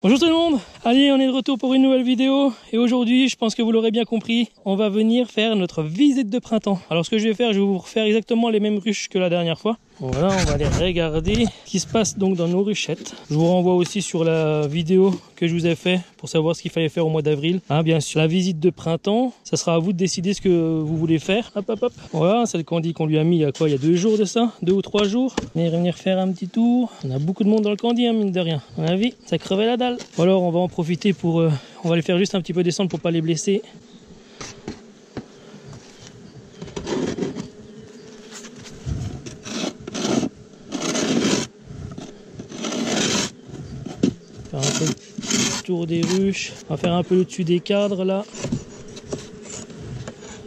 Bonjour tout le monde, allez on est de retour pour une nouvelle vidéo et aujourd'hui je pense que vous l'aurez bien compris, on va venir faire notre visite de printemps. Alors ce que je vais faire, je vais vous refaire exactement les mêmes ruches que la dernière fois. Voilà, on va aller regarder ce qui se passe donc dans nos ruchettes. Je vous renvoie aussi sur la vidéo que je vous ai fait pour savoir ce qu'il fallait faire au mois d'avril. Bien sûr, la visite de printemps, ça sera à vous de décider ce que vous voulez faire. Hop hop hop. Voilà, c'est le candy qu'on lui a mis il y a quoi, il y a 2 jours de ça, 2 ou 3 jours. On va venir faire un petit tour. On a beaucoup de monde dans le candy, hein, mine de rien. À mon avis, ça crevait la dalle. Ou alors on va en profiter pour, on va les faire juste un petit peu descendre pour pas les blesser. Faire un peu le tour des ruches. On va faire un peu le dessus des cadres là.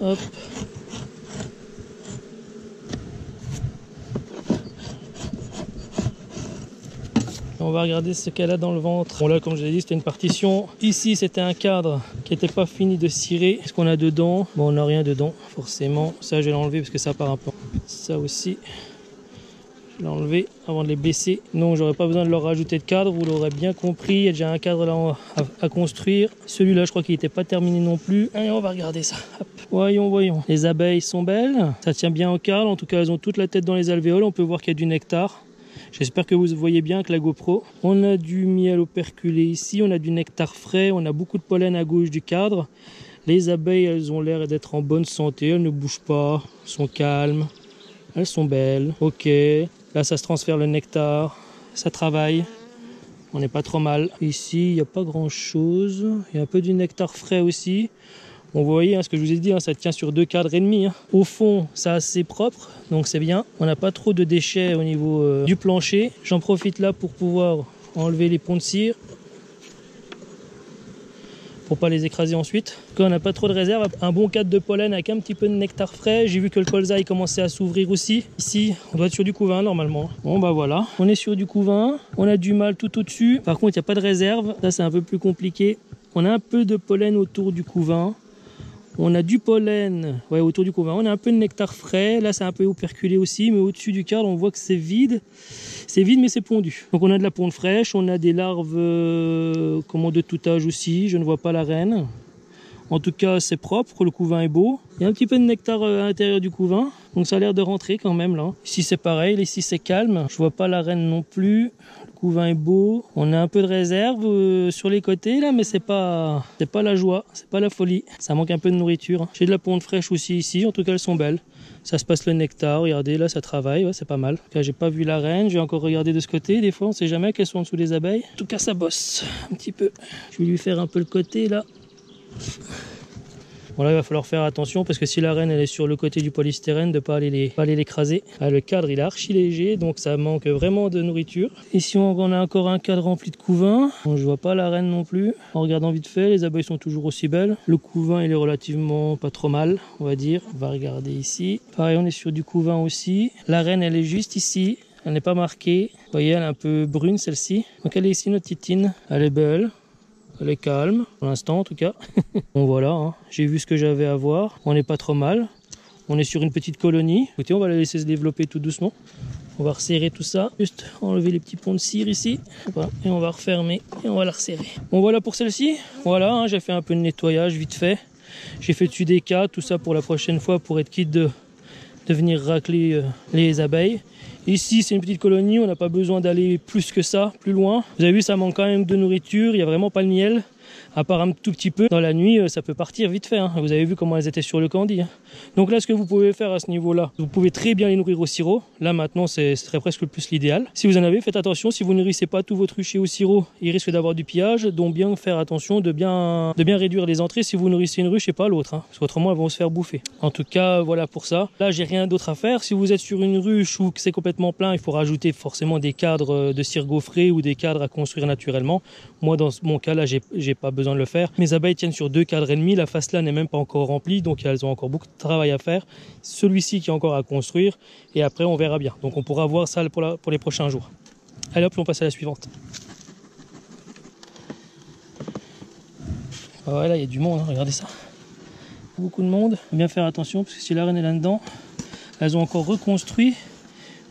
Hop. On va regarder ce qu'elle a dans le ventre. Bon là, comme je l'ai dit, c'était une partition. Ici, c'était un cadre qui n'était pas fini de cirer. Qu'est-ce qu'on a dedans? Bon, on n'a rien dedans, forcément. Ça, je vais l'enlever parce que ça part un peu. Ça aussi, je l'ai enlevé avant de les blesser. Non, j'aurais pas besoin de leur rajouter de cadre. Vous l'aurez bien compris. Il y a déjà un cadre là à construire. Celui-là, je crois qu'il n'était pas terminé non plus. Allez, on va regarder ça. Hop. Voyons, voyons. Les abeilles sont belles. Ça tient bien au cadre. En tout cas, elles ont toute la tête dans les alvéoles. On peut voir qu'il y a du nectar. J'espère que vous voyez bien avec la GoPro. On a du miel operculé ici, on a du nectar frais, on a beaucoup de pollen à gauche du cadre. Les abeilles, elles ont l'air d'être en bonne santé, elles ne bougent pas, elles sont calmes, elles sont belles. Ok, là ça se transfère le nectar, ça travaille, on n'est pas trop mal. Ici, il n'y a pas grand chose, il y a un peu du nectar frais aussi. Bon, vous voyez ce que je vous ai dit, ça tient sur 2 cadres et demi. Au fond, c'est assez propre, donc c'est bien. On n'a pas trop de déchets au niveau du plancher. J'en profite là pour pouvoir enlever les ponts de cire, pour pas les écraser ensuite. Quand on n'a pas trop de réserve, un bon cadre de pollen avec un petit peu de nectar frais. J'ai vu que le colza il commençait à s'ouvrir aussi. Ici, on doit être sur du couvain normalement. Bon bah voilà, on est sur du couvain. On a du mâle tout au-dessus. Par contre, il n'y a pas de réserve. Ça, c'est un peu plus compliqué. On a un peu de pollen autour du couvain. On a du pollen autour du couvain, on a un peu de nectar frais, là c'est un peu operculé aussi, mais au-dessus du cadre on voit que c'est vide mais c'est pondu. Donc on a de la ponte fraîche, on a des larves de tout âge aussi, je ne vois pas la reine. En tout cas c'est propre, le couvain est beau. Il y a un petit peu de nectar à l'intérieur du couvain, donc ça a l'air de rentrer quand même là. Ici c'est pareil, ici c'est calme, je vois pas la reine non plus. Le couvain est beau, on a un peu de réserve sur les côtés là, mais c'est pas la joie, c'est pas la folie. Ça manque un peu de nourriture. J'ai de la ponte fraîche aussi ici, en tout cas elles sont belles. Ça se passe le nectar, regardez là ça travaille, c'est pas mal. En tout cas j'ai pas vu la reine, je vais encore regarder de ce côté, des fois on sait jamais qu'elles sont en dessous des abeilles. En tout cas ça bosse un petit peu. Je vais lui faire un peu le côté là. Bon là il va falloir faire attention parce que si la reine elle est sur le côté du polystyrène, de pas aller l'écraser. Le cadre il est archi léger donc ça manque vraiment de nourriture. Ici on a encore un cadre rempli de couvain. Bon, je vois pas la reine non plus. En regardant vite fait, les abeilles sont toujours aussi belles. Le couvain il est relativement pas trop mal on va dire. On va regarder ici. Pareil on est sur du couvain aussi. La reine elle est juste ici. Elle n'est pas marquée. Vous voyez elle est un peu brune celle-ci. Donc elle est ici notre titine. Elle est belle. Elle est calme, pour l'instant en tout cas. Bon voilà, j'ai vu ce que j'avais à voir. On n'est pas trop mal. On est sur une petite colonie. Écoutez, on va la laisser se développer tout doucement. On va resserrer tout ça. Juste enlever les petits ponts de cire ici. Voilà. Et on va refermer et on va la resserrer. Bon voilà pour celle-ci. Voilà, j'ai fait un peu de nettoyage vite fait. J'ai fait dessus des cas, tout ça pour la prochaine fois pour être quitte de venir racler les abeilles. Ici c'est une petite colonie, on n'a pas besoin d'aller plus que ça, plus loin. Vous avez vu ça manque quand même de nourriture, il n'y a vraiment pas le miel. À part un tout petit peu, dans la nuit ça peut partir vite fait. Vous avez vu comment elles étaient sur le candy. Donc là ce que vous pouvez faire à ce niveau là, vous pouvez très bien les nourrir au sirop. Là maintenant ce serait presque le plus l'idéal. Si vous en avez, faites attention, si vous ne nourrissez pas tous vos ruchers au sirop, il risque d'avoir du pillage. Donc bien faire attention de bien réduire les entrées si vous nourrissez une ruche et pas l'autre. Parce qu'autrement elles vont se faire bouffer. En tout cas voilà pour ça. Là j'ai rien d'autre à faire. Si vous êtes sur une ruche ou que c'est complètement plein, il faut rajouter forcément des cadres de cire gaufrée ou des cadres à construire naturellement. Moi dans mon cas là j'ai pas besoin de le faire. Mes abeilles tiennent sur 2 cadres et demi, la face là n'est même pas encore remplie, donc elles ont encore beaucoup de travail à faire. Celui-ci qui est encore à construire et après on verra bien. Donc on pourra voir ça pour les prochains jours. Allez hop, on passe à la suivante. Voilà, il y a du monde, regardez ça. Beaucoup de monde. Faut bien faire attention parce que si la reine est là-dedans, elles ont encore reconstruit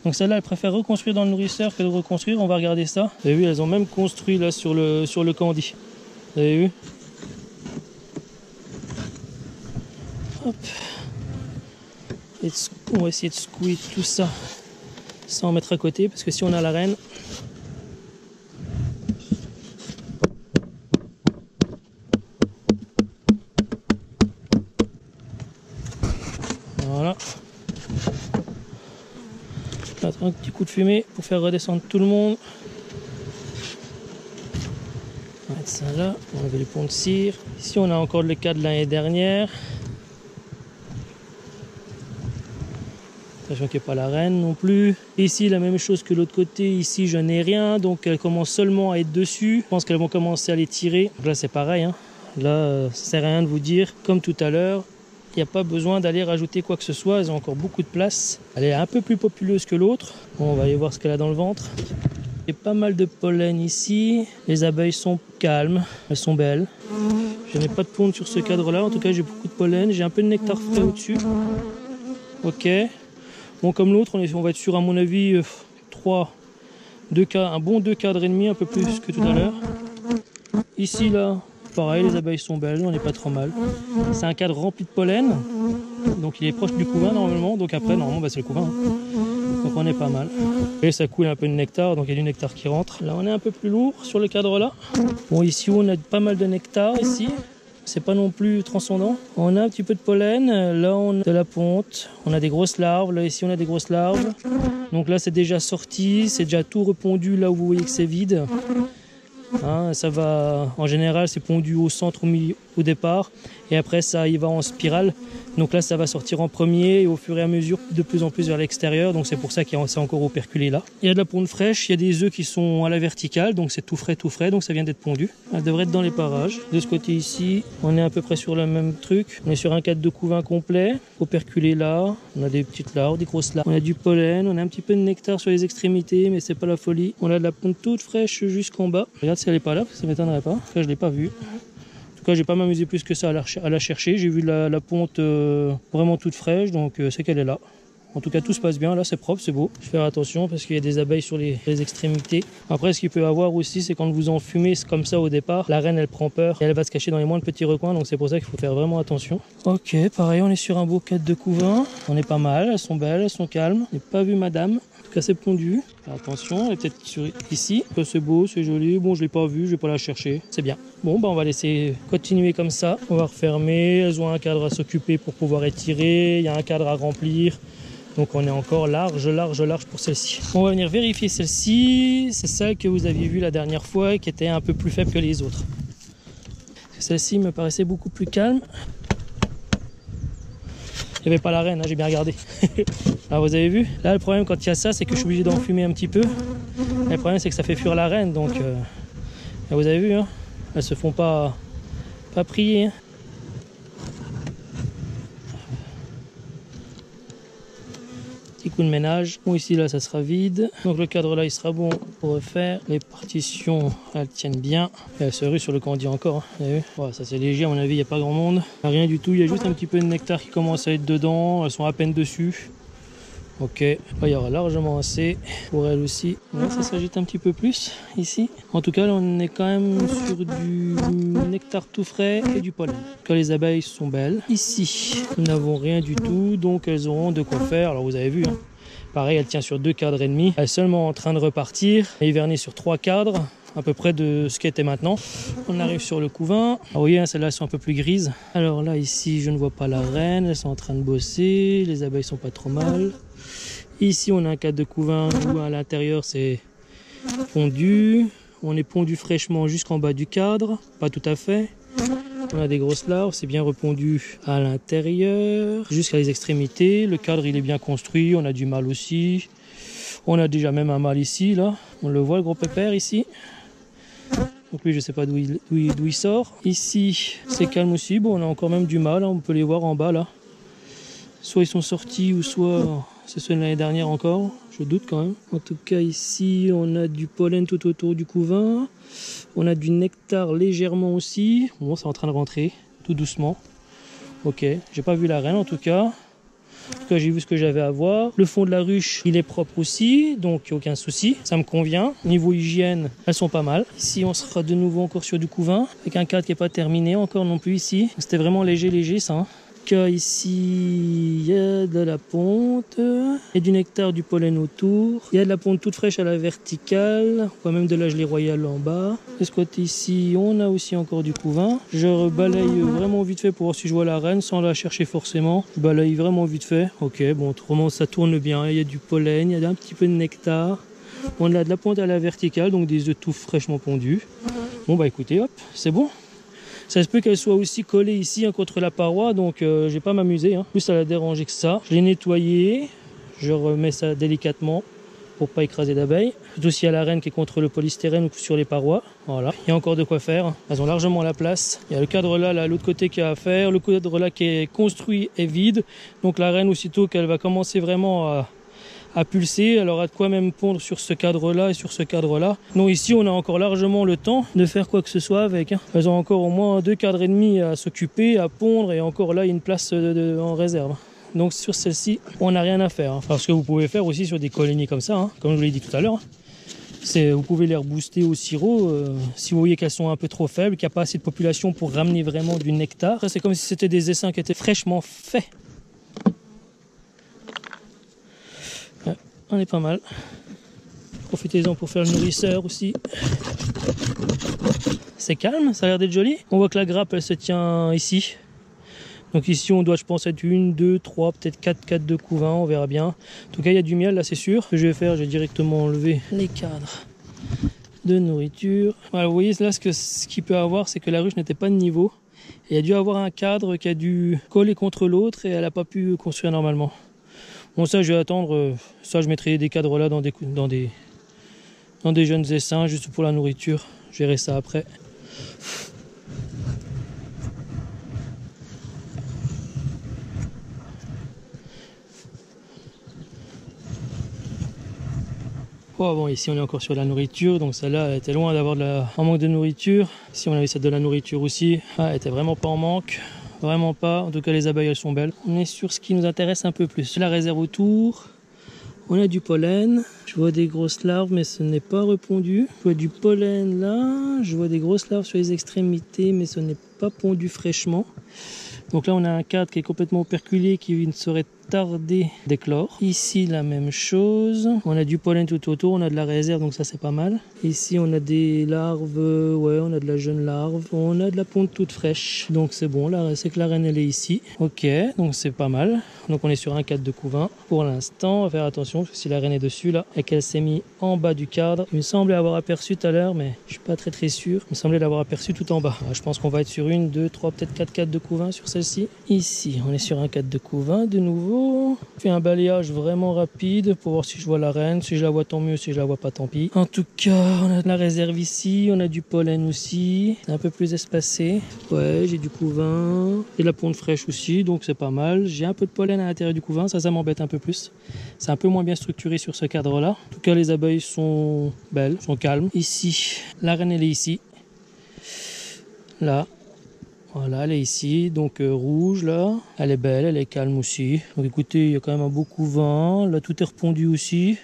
Donc celle-là, elle préfère reconstruire dans le nourrisseur que de reconstruire. On va regarder ça. Vous avez vu, elles ont même construit là sur le candy. Vous avez vu? Hop. Et on va essayer de secouer tout ça sans mettre à côté, parce que si on a la reine, voilà. Un petit coup de fumée pour faire redescendre tout le monde. On va mettre ça là, on va enlever les ponts de cire. Ici on a encore le cas de l'année dernière. Sachant qu'il n'y a pas la reine non plus. Ici la même chose que l'autre côté, ici je n'ai rien, donc elles commencent seulement à être dessus. Je pense qu'elles vont commencer à les tirer. Donc là c'est pareil, hein. Là ça sert à rien de vous dire, comme tout à l'heure, il n'y a pas besoin d'aller rajouter quoi que ce soit, elles ont encore beaucoup de place. Elle est un peu plus populeuse que l'autre. Bon, on va aller voir ce qu'elle a dans le ventre. Il y a pas mal de pollen ici. Les abeilles sont calmes, elles sont belles. Je n'ai pas de ponte sur ce cadre-là, en tout cas j'ai beaucoup de pollen. J'ai un peu de nectar frais au-dessus. Ok. Bon, comme l'autre, on va être sur, à mon avis, un bon 2 cadres et demi, un peu plus que tout à l'heure. Ici, là, pareil, les abeilles sont belles, on n'est pas trop mal. C'est un cadre rempli de pollen, donc il est proche du couvain normalement, donc après normalement bah, c'est le couvain. Donc on est pas mal. Et ça coule un peu de nectar, donc il y a du nectar qui rentre. Là on est un peu plus lourd sur le cadre là. Bon, ici on a pas mal de nectar ici. C'est pas non plus transcendant. On a un petit peu de pollen, là on a de la ponte, on a des grosses larves, là ici on a des grosses larves. Donc là c'est déjà sorti, c'est déjà tout repondu là où vous voyez que c'est vide. Hein, ça va, en général c'est pondu au centre, au départ, et après ça y va en spirale. Donc là ça va sortir en premier et au fur et à mesure de plus en plus vers l'extérieur, donc c'est pour ça qu'il y a encore operculé là. Il y a de la ponte fraîche, il y a des œufs qui sont à la verticale, donc c'est tout frais, donc ça vient d'être pondu. Elle devrait être dans les parages. De ce côté ici, on est à peu près sur le même truc. On est sur un cadre de couvain complet, operculé là, on a des petites larves, des grosses larves. On a du pollen, on a un petit peu de nectar sur les extrémités, mais c'est pas la folie. On a de la ponte toute fraîche jusqu'en bas. Regarde si elle est pas là, parce que ça m'étonnerait pas. Là je l'ai pas vue. En tout cas, j'ai pas m'amusé plus que ça à la chercher. J'ai vu la ponte vraiment toute fraîche, donc c'est qu'elle est là. En tout cas, tout se passe bien. Là, c'est propre, c'est beau. Je vais faire attention parce qu'il y a des abeilles sur les extrémités. Après, ce qu'il peut y avoir aussi, c'est quand vous en fumez comme ça au départ, la reine, elle prend peur et elle va se cacher dans les moindres petits recoins. Donc, c'est pour ça qu'il faut faire vraiment attention. Ok, pareil, on est sur un beau cadre de couvain. On est pas mal. Elles sont belles, elles sont calmes. Je n'ai pas vu madame. En tout cas, c'est pondu. Attention, elle est peut-être ici. C'est beau, c'est joli. Bon, je l'ai pas vu, je vais pas la chercher. C'est bien. Bon, bah, on va laisser continuer comme ça. On va refermer. Elles ont un cadre à s'occuper pour pouvoir étirer. Il y a un cadre à remplir. Donc on est encore large pour celle-ci. On va venir vérifier celle-ci. C'est celle que vous aviez vue la dernière fois, qui était un peu plus faible que les autres. Celle-ci me paraissait beaucoup plus calme. Il n'y avait pas la reine, hein, j'ai bien regardé. Alors vous avez vu, là le problème quand il y a ça, c'est que je suis obligé d'en fumer un petit peu. Et le problème c'est que ça fait fuir la reine, donc vous avez vu, hein, elles se font pas prier. Hein. Petit coup de ménage. Bon, ici là ça sera vide. Donc le cadre là il sera bon pour refaire. Les partitions elles tiennent bien. Et elles se ruent sur le candy encore. Hein. Vous avez vu, voilà, ça c'est léger, à mon avis il n'y a pas grand monde. Rien du tout, il y a juste un petit peu de nectar qui commence à être dedans. Elles sont à peine dessus. Ok, là, il y aura largement assez pour elles aussi. Là, ça s'agite un petit peu plus ici. En tout cas, là, on est quand même sur du nectar tout frais et du pollen. En tout cas, les abeilles sont belles. Ici, nous n'avons rien du tout, donc elles auront de quoi faire. Alors, vous avez vu, hein. Pareil, elle tient sur 2 cadres et demi. Elle est seulement en train de repartir. Elle est hivernée sur 3 cadres, à peu près de ce qu'elle était maintenant. On arrive sur le couvain. Ah, vous voyez, celles-là sont un peu plus grises. Alors là, ici, je ne vois pas la reine. Elles sont en train de bosser. Les abeilles sont pas trop mal. Ici, on a un cadre de couvain où à l'intérieur, c'est pondu. On est pondu fraîchement jusqu'en bas du cadre. Pas tout à fait. On a des grosses larves, c'est bien repondu à l'intérieur, jusqu'à les extrémités. Le cadre, il est bien construit. On a du mâle aussi. On a déjà même un mâle ici, là. On le voit, le gros pépère, ici. Donc lui, je ne sais pas d'où il sort. Ici, c'est calme aussi. Bon, on a encore même du mâle. Hein. On peut les voir en bas, là. Soit ils sont sortis, ou soit c'est ceux de l'année dernière encore. Je doute quand même. En tout cas, ici, on a du pollen tout autour du couvain. On a du nectar légèrement aussi. Bon, c'est en train de rentrer, tout doucement. Ok, j'ai pas vu la reine en tout cas. En tout cas, j'ai vu ce que j'avais à voir. Le fond de la ruche, il est propre aussi, donc aucun souci. Ça me convient. Niveau hygiène, elles sont pas mal. Ici, on sera de nouveau encore sur du couvain, avec un cadre qui n'est pas terminé encore non plus ici. C'était vraiment léger ça. Hein. Ici, il y a de la ponte, il y a du nectar, du pollen autour, il y a de la ponte toute fraîche à la verticale, on voit même de la gelée royale en bas. De ce côté ici, on a aussi encore du couvain. Je balaye vraiment vite fait pour voir si je vois la reine sans la chercher forcément. Je balaye vraiment vite fait. Ok, bon, autrement ça tourne bien, il y a du pollen, il y a un petit peu de nectar. On a de la ponte à la verticale, donc des œufs tout fraîchement pondus. Bon bah écoutez, hop, c'est bon. Ça se peut qu'elle soit aussi collée ici hein, contre la paroi, donc je vais pas m'amuser. Hein. Plus ça la déranger que ça. Je l'ai nettoyé, je remets ça délicatement pour pas écraser d'abeilles. Surtout s'il y a la reine qui est contre le polystyrène ou sur les parois. Voilà, il y a encore de quoi faire. Elles ont largement la place. Il y a le cadre là, l'autre côté qui a à faire. Le cadre là qui est construit est vide. Donc la reine, aussitôt qu'elle va commencer vraiment à pulser, elle aura de quoi même pondre sur ce cadre-là et sur ce cadre-là. Donc ici, on a encore largement le temps de faire quoi que ce soit avec. Hein. Elles ont encore au moins 2 cadres et demi à s'occuper, à pondre, et encore là, il y a une place en réserve. Donc sur celle-ci, on n'a rien à faire. Hein. Enfin, ce que vous pouvez faire aussi sur des colonies comme ça, hein, comme je vous l'ai dit tout à l'heure, c'est vous pouvez les rebooster au sirop si vous voyez qu'elles sont un peu trop faibles, qu'il n'y a pas assez de population pour ramener vraiment du nectar. Ça, c'est comme si c'était des essaims qui étaient fraîchement faits. On est pas mal. Profitez-en pour faire le nourrisseur aussi. C'est calme, ça a l'air d'être joli. On voit que la grappe elle se tient ici. Donc ici on doit je pense être 1, 2, 3, peut-être 4 de couvain, on verra bien. En tout cas il y a du miel là c'est sûr. Ce que je vais faire, je vais directement enlever les cadres de nourriture. Voilà, vous voyez là ce qu'il peut avoir, c'est que la ruche n'était pas de niveau. Et il a dû avoir un cadre qui a dû coller contre l'autre et elle n'a pas pu construire normalement. Bon ça je vais attendre, ça je mettrai des cadres là dans des jeunes essaims juste pour la nourriture, je verrai ça après. Oh, bon ici on est encore sur la nourriture, donc celle-là elle était loin d'avoir un manque de nourriture. Ici on avait celle de la nourriture aussi, elle était vraiment pas en manque. Vraiment pas, en tout cas les abeilles elles sont belles. On est sur ce qui nous intéresse un peu plus. La réserve autour, on a du pollen. Je vois des grosses larves mais ce n'est pas répondu. Je vois du pollen là, je vois des grosses larves sur les extrémités mais ce n'est pas pondu fraîchement. Donc là on a un cadre qui est complètement operculé qui ne saurait tarder d'éclore. Ici la même chose, on a du pollen tout autour, on a de la réserve donc ça c'est pas mal. Ici on a des larves, ouais on a de la jeune larve, on a de la ponte toute fraîche donc c'est bon, là c'est que la reine elle est ici. Ok, donc c'est pas mal. Donc on est sur un cadre de couvain pour l'instant, on va faire attention parce que si la reine est dessus là et qu'elle s'est mise en bas du cadre, il me semblait avoir aperçu tout à l'heure mais je suis pas très sûr, il me semblait l'avoir aperçu tout en bas. Je pense qu'on va être sur 1, 2, 3, peut-être 4 cadres de couvain sur celle-ci. Ici on est sur un cadre de couvain de nouveau. Je fais un balayage vraiment rapide pour voir si je vois la reine. Si je la vois tant mieux, si je la vois pas tant pis. En tout cas, on a de la réserve ici, on a du pollen aussi. C'est un peu plus espacé. Ouais, j'ai du couvain et de la ponte fraîche aussi, donc c'est pas mal. J'ai un peu de pollen à l'intérieur du couvain, ça m'embête un peu plus. C'est un peu moins bien structuré sur ce cadre-là. En tout cas, les abeilles sont belles, sont calmes. Ici, la reine elle est ici. Là. Voilà, elle est ici, donc rouge là. Elle est belle, elle est calme aussi. Donc écoutez, il y a quand même un beau couvain. Là, tout est repondu aussi.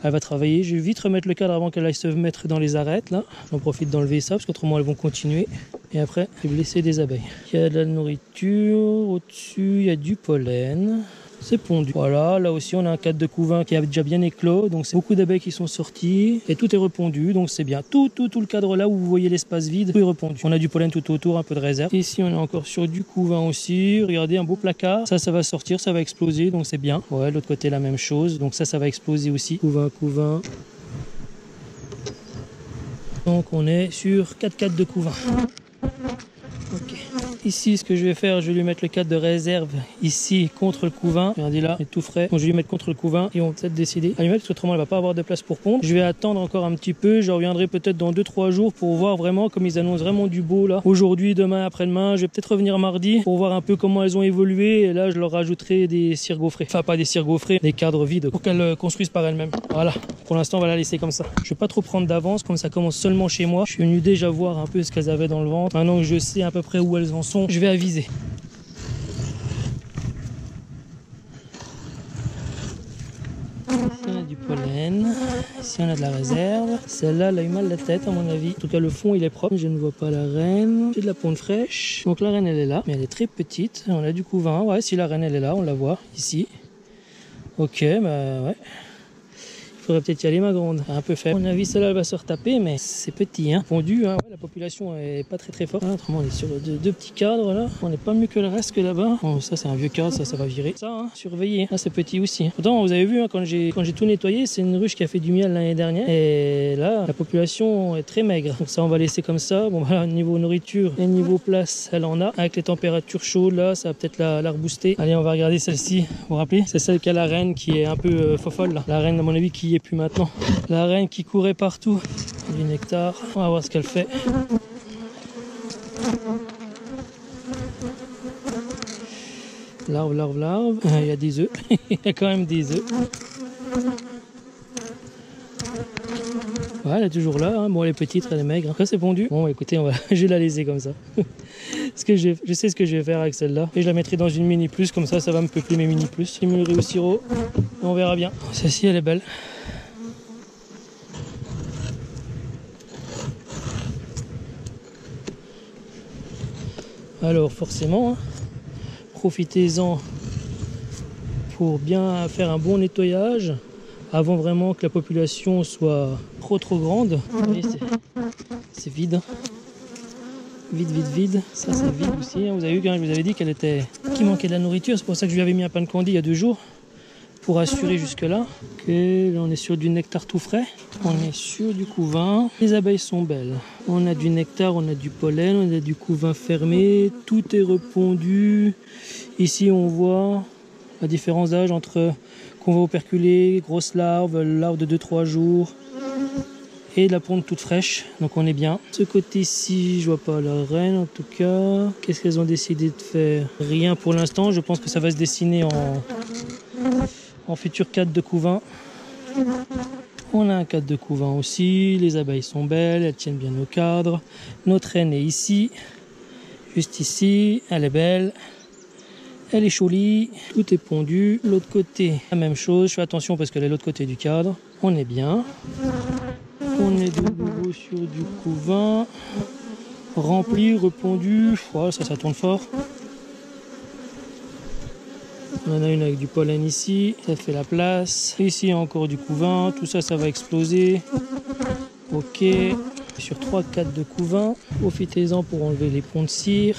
Elle va travailler. Je vais vite remettre le cadre avant qu'elle aille se mettre dans les arêtes là. J'en profite d'enlever ça parce qu'autrement elles vont continuer. Et après, je vais blesser des abeilles. Il y a de la nourriture. Au-dessus, il y a du pollen. C'est pondu. Voilà, là aussi on a un cadre de couvain qui a déjà bien éclos, donc c'est beaucoup d'abeilles qui sont sorties et tout est repondu, donc c'est bien. Tout le cadre là où vous voyez l'espace vide, tout est repondu. On a du pollen tout autour, un peu de réserve. Ici on est encore sur du couvain aussi. Regardez, un beau placard. Ça va sortir, ça va exploser, donc c'est bien. Ouais, l'autre côté la même chose, donc ça va exploser aussi. Couvain. Donc on est sur 4 cadres de couvain. Ok. Ici, ce que je vais faire, je vais lui mettre le cadre de réserve ici contre le couvain. Regardez là, il est tout frais. Donc je vais lui mettre contre le couvain et on va peut-être décider à lui mettre parce qu'autrement elle va pas avoir de place pour pondre. Je vais attendre encore un petit peu. Je reviendrai peut-être dans 2-3 jours pour voir vraiment comme ils annoncent vraiment du beau là. Aujourd'hui, demain, après-demain. Je vais peut-être revenir mardi pour voir un peu comment elles ont évolué. Et là, je leur rajouterai des cires gaufrées. Enfin, pas des cires gaufrées, des cadres vides pour qu'elles construisent par elles-mêmes. Voilà. Pour l'instant, on va la laisser comme ça. Je vais pas trop prendre d'avance comme ça commence seulement chez moi. Je suis venu déjà voir un peu ce qu'elles avaient dans le ventre. Maintenant que je sais à peu près où elles en sont, je vais aviser. Ici on a de la réserve. Celle-là, elle a eu mal la tête à mon avis. En tout cas le fond il est propre. Je ne vois pas la reine. J'ai de la ponte fraîche. Donc la reine elle est là, mais elle est très petite. On a du couvain. Ouais, si la reine elle est là, on la voit ici. Ok, bah ouais. Il faudrait peut-être y aller, ma grande. Un peu faible. À mon avis, celle-là, elle va se retaper, mais c'est petit, hein. Pondu, hein. Ouais, la population est pas très forte. Autrement, on est sur deux petits cadres, là. On n'est pas mieux que le reste que là-bas. Bon, ça, c'est un vieux cadre, ça va virer. Ça, hein, surveiller. Là, c'est petit aussi. Pourtant, vous avez vu, hein, quand j'ai tout nettoyé, c'est une ruche qui a fait du miel l'année dernière. Et là, la population est très maigre. Donc ça, on va laisser comme ça. Bon, voilà, niveau nourriture et niveau place, elle en a. Avec les températures chaudes, là, ça va peut-être la rebooster. Allez, on va regarder celle-ci. Vous vous rappelez? C'est celle qui a la reine qui est un peu fofolle, là. La reine, à mon avis, qui et puis maintenant la reine qui courait partout, du nectar. On va voir ce qu'elle fait. Larve. Il y a des œufs. Il y a quand même des œufs. Ouais, elle est toujours là, hein. Bon, elle est petite, elle est maigre. Après, c'est pondu. Bon, écoutez, je vais la laisser comme ça. Je sais ce que je vais faire avec celle-là. Et je la mettrai dans une mini plus, comme ça va me peupler mes mini plus. Je me au sirop. On verra bien. Celle-ci, elle est belle. Alors forcément, hein, profitez-en pour bien faire un bon nettoyage avant vraiment que la population soit trop grande. Vous voyez, c'est vide. Vide. Ça c'est vide aussi. Vous avez vu, hein, je vous avais dit qu'il manquait de la nourriture. C'est pour ça que je lui avais mis un pain de candy il y a 2 jours. Pour assurer jusque là. Ok, là on est sur du nectar tout frais. On est sur du couvain. Les abeilles sont belles. On a du nectar, on a du pollen, on a du couvain fermé. Tout est repondu. Ici on voit la différence d'âge entre conva operculé, grosse larve de 2-3 jours et de la ponte toute fraîche. Donc on est bien. Ce côté-ci, je vois pas la reine en tout cas. Qu'est-ce qu'elles ont décidé de faire? Rien pour l'instant. Je pense que ça va se dessiner en futur cadre de couvain. On a un cadre de couvain aussi. Les abeilles sont belles, elles tiennent bien au cadre. Notre reine est ici, juste ici. Elle est belle, elle est jolie, tout est pondu. L'autre côté, la même chose. Je fais attention parce qu'elle est de l'autre côté du cadre. On est bien. On est de nouveau sur du couvain. Rempli, repondu. Voilà, ça tourne fort. On en a une avec du pollen ici, ça fait la place. Ici encore du couvain, tout ça, ça va exploser. Ok, sur 3 cadres de couvain. Profitez-en pour enlever les ponts de cire.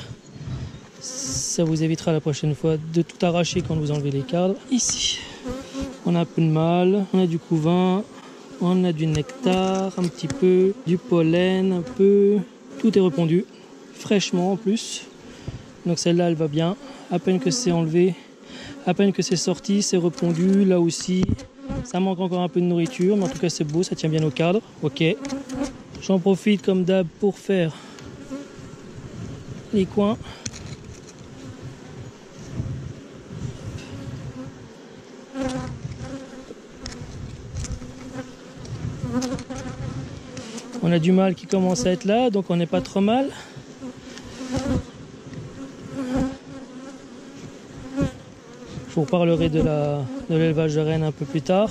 Ça vous évitera la prochaine fois de tout arracher quand vous enlevez les cadres. Ici, on a un peu de mal, on a du couvain, on a du nectar un petit peu, du pollen un peu. Tout est repondu, fraîchement en plus. Donc celle-là, elle va bien. À peine que c'est enlevé. À peine que c'est sorti, c'est repondu. Là aussi, ça manque encore un peu de nourriture, mais en tout cas c'est beau, ça tient bien au cadre. Ok. J'en profite comme d'hab pour faire les coins. On a du mâle qui commence à être là, donc on n'est pas trop mal. Je vous reparlerai de l'élevage de rennes un peu plus tard.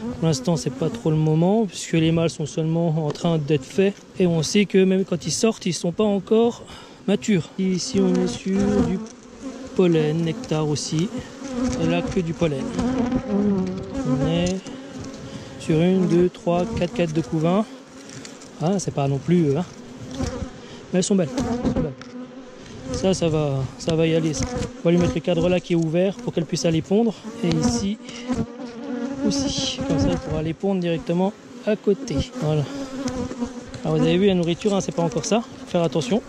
Pour l'instant, c'est pas trop le moment puisque les mâles sont seulement en train d'être faits. Et on sait que même quand ils sortent, ils sont pas encore matures. Ici, on est sur du pollen, nectar aussi. Et là, que du pollen. On est sur 1, 2, 3, 4 cadres de couvain. Ah, c'est pas non plus... hein. Mais elles sont belles. Ça va y aller. Ça. On va lui mettre le cadre là qui est ouvert pour qu'elle puisse aller pondre. Et ici aussi. Comme ça, elle pourra aller pondre directement à côté. Voilà. Alors vous avez vu la nourriture, hein, c'est pas encore ça. Faut faire attention.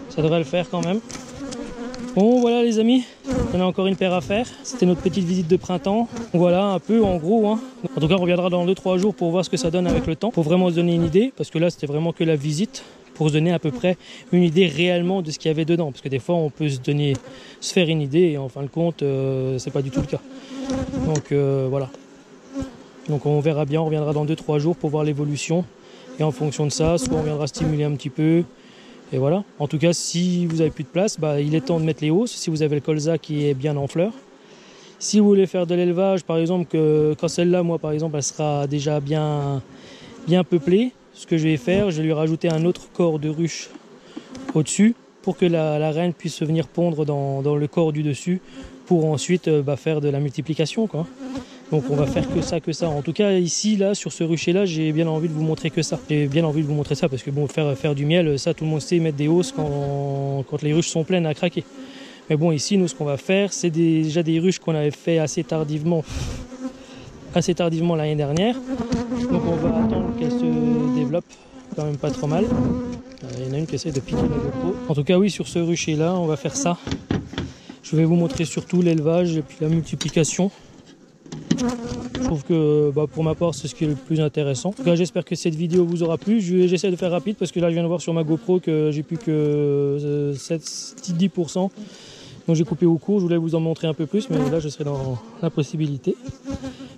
Ça devrait le faire quand même. Bon, voilà les amis. On a encore une paire à faire. C'était notre petite visite de printemps. Voilà un peu en gros. Hein. En tout cas, on reviendra dans 2-3 jours pour voir ce que ça donne avec le temps. Pour vraiment se donner une idée. Parce que là, c'était vraiment que la visite. Pour se donner à peu près une idée réellement de ce qu'il y avait dedans. Parce que des fois, on peut se faire une idée et en fin de compte, c'est pas du tout le cas. Donc voilà. Donc on verra bien, on reviendra dans 2-3 jours pour voir l'évolution. Et en fonction de ça, soit on viendra stimuler un petit peu. Et voilà. En tout cas, si vous n'avez plus de place, bah, il est temps de mettre les hausses. Si vous avez le colza qui est bien en fleurs. Si vous voulez faire de l'élevage, par exemple, quand celle-là, moi par exemple, elle sera déjà bien peuplée, ce que je vais faire, je vais lui rajouter un autre corps de ruche au-dessus pour que la reine puisse venir pondre dans le corps du dessus pour ensuite faire de la multiplication, quoi. Donc on va faire que ça. En tout cas ici, là, sur ce rucher-là, j'ai bien envie de vous montrer que ça. J'ai bien envie de vous montrer ça parce que bon, faire du miel, ça tout le monde sait mettre des hausses quand les ruches sont pleines à craquer. Mais bon, ici, nous, ce qu'on va faire, c'est déjà des ruches qu'on avait fait assez tardivement l'année dernière. Donc on va attendre qu'elles se développent quand même pas trop mal. Il y en a une qui essaie de piquer la GoPro. En tout cas, oui, sur ce rucher-là, on va faire ça. Je vais vous montrer surtout l'élevage et puis la multiplication. Je trouve que pour ma part, c'est ce qui est le plus intéressant. En tout cas, j'espère que cette vidéo vous aura plu. J'essaie de faire rapide parce que là, je viens de voir sur ma GoPro que j'ai plus que 10%. Donc j'ai coupé au court, je voulais vous en montrer un peu plus, mais là je serai dans l'impossibilité.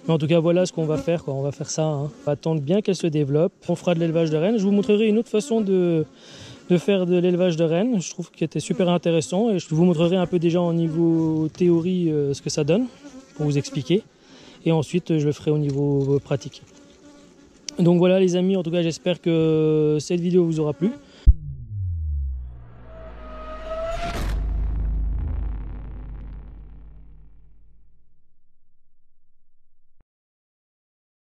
Mais en tout cas, voilà ce qu'on va faire, quoi. On va faire ça, hein. On va attendre bien qu'elle se développe. On fera de l'élevage de rennes. Je vous montrerai une autre façon de faire de l'élevage de rennes. Je trouve qu'il était super intéressant et je vous montrerai un peu déjà au niveau théorie ce que ça donne pour vous expliquer. Et ensuite, je le ferai au niveau pratique. Donc voilà les amis, en tout cas j'espère que cette vidéo vous aura plu.